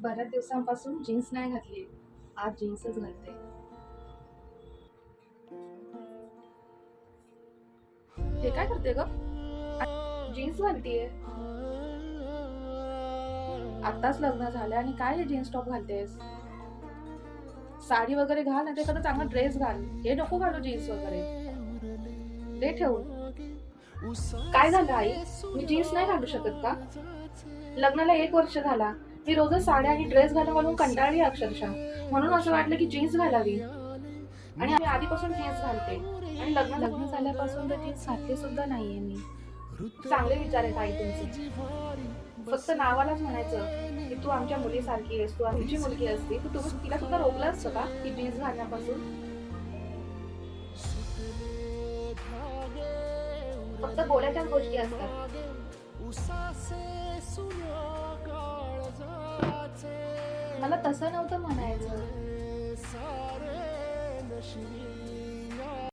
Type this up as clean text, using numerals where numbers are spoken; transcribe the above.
बऱ्याच दिवसांपासून जीन्स नाही घातली. आज जीन्सच घालते. हे काय करते ग? जीन्स घालतीये. आताच लग्न झालं आणि काय हे जीन्स टॉप घालतेस? साडी वगैरे घाल ना, ते एखादा चांगला ड्रेस घाल. हे नको घालू जीन्स वगैरे. दे ठेवून. काय झालं आई? मी जीन्स नाही घालू शकत का? लग्नाला 1 वर्ष झाला. मी रोजच साड्या आणि ड्रेस घालून कंटाळली अक्षरशः. म्हणून असं वाटलं की जीन्स घालावी. आणि मी आधीपासून जीन्स घालते. आणि लग्न झाल्यापासून तर जीन्स घातली सुद्धा नाहीये मी. चांगले विचार आहेत आई तुमचे. फक्त नावालाच म्हणायचं की तू आमच्या मुलीसारखी आहेस, तू आमची मुलगी असती, तर तुम्ही तिला सुद्धा रोखलं असतं का की जीन्स घालण्यापासून? फक्त बोलायच्याच गोष्टी असतात. मला तसं नव्हतं म्हणायचं.